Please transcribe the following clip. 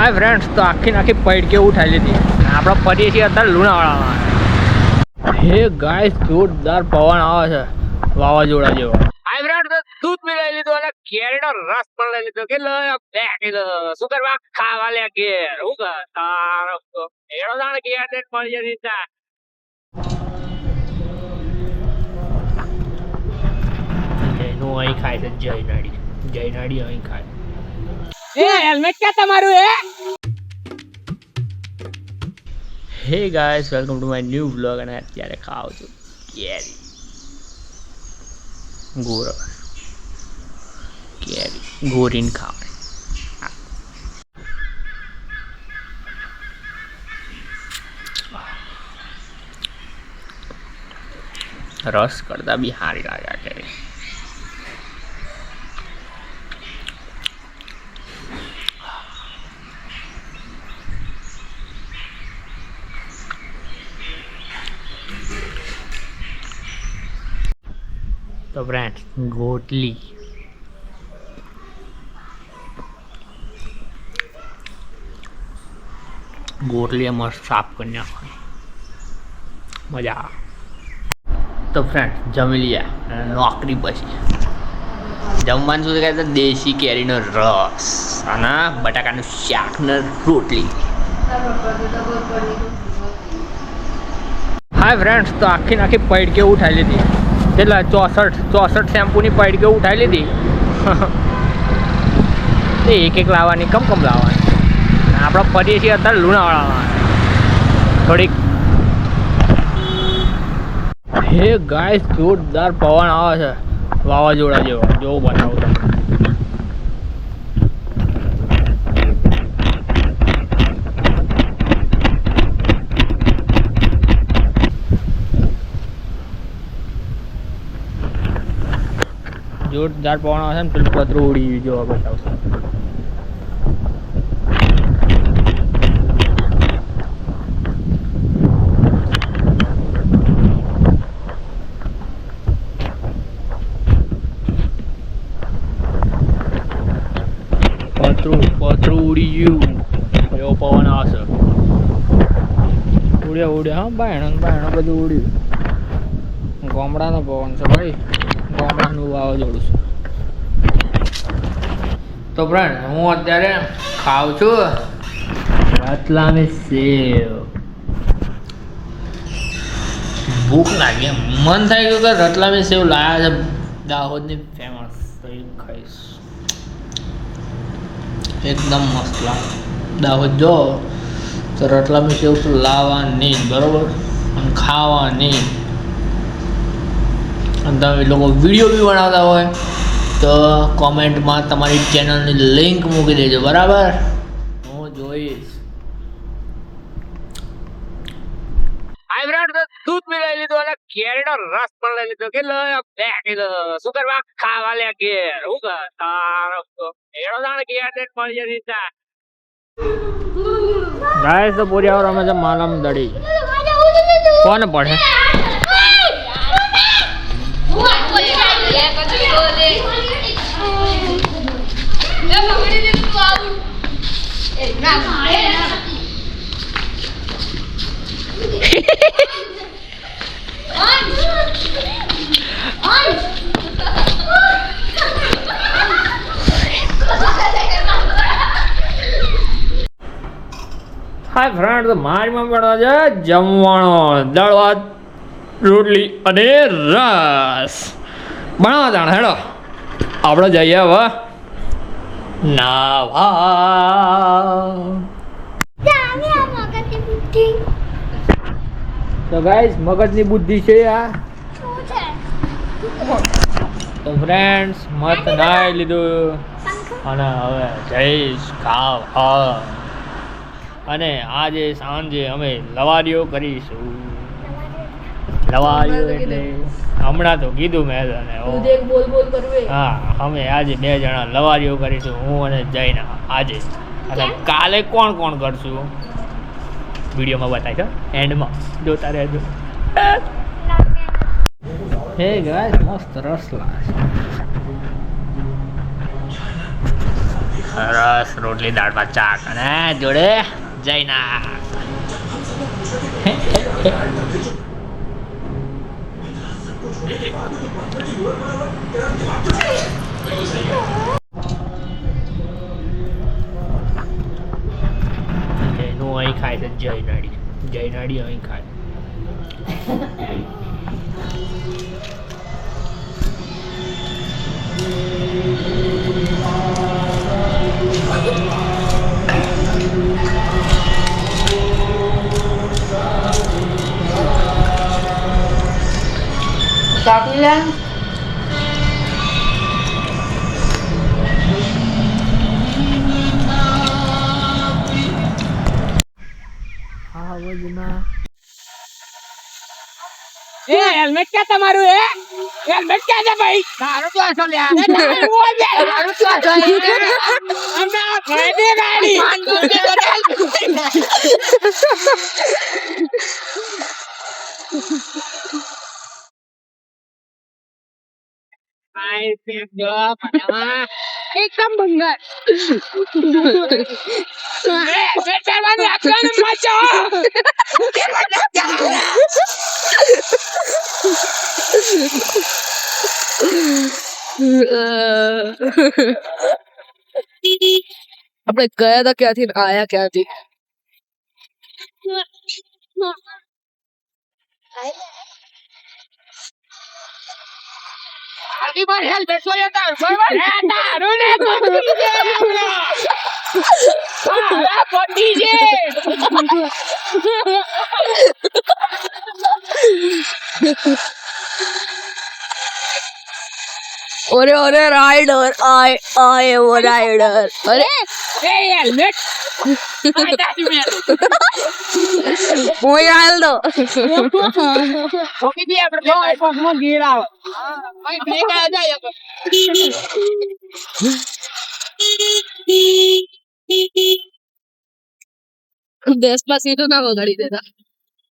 Hi friends, तो आखी पड़ के उठाई ली थी आप फरी छे अत्यारे लूणावाड़ा। हे गाइस, जोरदार पवन आवे छे वावाजोड़ा जेवो। हाय फ्रेंड्स, तो दूध भी लई लीधो અને કેરીનો રસ પણ લઈ લીધો કે લે બેઠી દો શું કરવા ખાવા લે ઘેર હું કર તારો એડો જાણ ઘેર ને મળી જતી તા જયનું અહીં ખાય છે જયનાડી અહીં ખાય એ હેલ્મેટ ક્યાં તમારું હે? હે guys, welcome to my new vlog અને અત્યારે ખાવ છું કેરી ગોરીન ખાવાની રસ કરતા બી સારી લાગે કેરી। तो फ्रेंड्स, गोटली मस्त साफ करने मजा आ। तो फ्रेंड्स, जमी लिया नौकरी पछी जमवानुं शुं कहता देशी केरीनो रस अने बटाकानुं शाक ने रोटली। हाय फ्रेंड्स, तो आखी पड़ के उठाई लीधी કેટલા 64 શેમ્પૂની પડ કે ઉઠાઈ લીધી। એક લાવવાની કમ લાવવાની આપણે ફરીએ છીએ અત્યારે લુણાવાડામાં થોડીક। હે ગાઈસ, જોરદાર પવન આવે છે વાવાઝોડા જેવો જો બતાવું તમને। जोरदार पवन आवे छे पेલું પતરું ઉડી જો બતાવશે। પતરું ઉડી ગયું એવો પવન આવશે। ઉડ્યા હા બાયણ બધું ઉડ્યું। ગામડાનો પવન છે ભાઈ, ગામડાનું વાવાઝોડું છે। તો ફ્રેન્ડ, હું અત્યારે ખાઉં છું રતલામી સેવ। ભૂખ લાગી, મન થાય ગયું કે રતલામી સેવ લાયા છે દાહોદની ફેમસ, તો એ ખાઈશ। એકદમ મસ્ત લાગે। દાહોદ જો તો રતલામી સેવ તો લાવવાની બરોબર અને ખાવાની। અને તમે લોકો વિડીયો બી બનાવતા હોય તો કોમેન્ટમાં તમારી ચેનલની લિંક મૂકી દેજો બરાબર, હું જોઈશ। હાય ફ્રેન્ડ, દૂધ બી લઈ લીધું અને કેરીનો રસ પણ લઈ લીધો કે લે બેઠી દો શું કરવા ખાવા લે ઘેર હું કર તારો એડો જાણ ઘેર ને મળી જતી તા ગાઈસ। તો પૂરી આवर અમે છે માલમ દડી કોને પડે હાય ફ્રેન્ડ, તો મારી માં બનાવે છે જમવાનો દાળ ભાત રોટલી અને રસ બનાવવા જાણ હેડો આપણે જઈએ હવે નાવા। તો ગાઈસ, મગજની બુદ્ધિ છે આ। તો ફ્રેન્ડ્સ, મસ્ત નાઈ લીધું અને હવે જઈશ ખાવા। અને આજે સાંજે અમે લવારીઓ કરીશું। લવારીઓ એટલે હમણાં તો કીધું મેં તને હા, અમે આજે 2 જણા લવારીઓ કરીશું, હું અને જયના આજે। અને કાલે કોણ કરશું વિડીયોમાં બતાવી દો, એન્ડમાં જોતા રહેજો। હે ગાઈસ, મસ્ત રસ લાગે। સરસ રોટલી દાળ ભાત શાક અને જોડે જૈના. જૈનું અહીં ખાય છે. જૈનાડી અહીં ખાય. એ હેલ્મેટ ક્યાં તમારું? હેલ્મેટ ક્યાં છે ભાઈ? તારું તો આસો લે. તારું તો આસો અમે ફાયદે ગાડી એકદમ ભંગાર. આપણે ગયા હતા ક્યાંથી ને આયા ક્યાંથી? ઓરે ઓરે રાઈડર આય वो राइडर. अरे હેલ્મેટ મોય હાલ દો. Despacito ના વગાડી દેતા.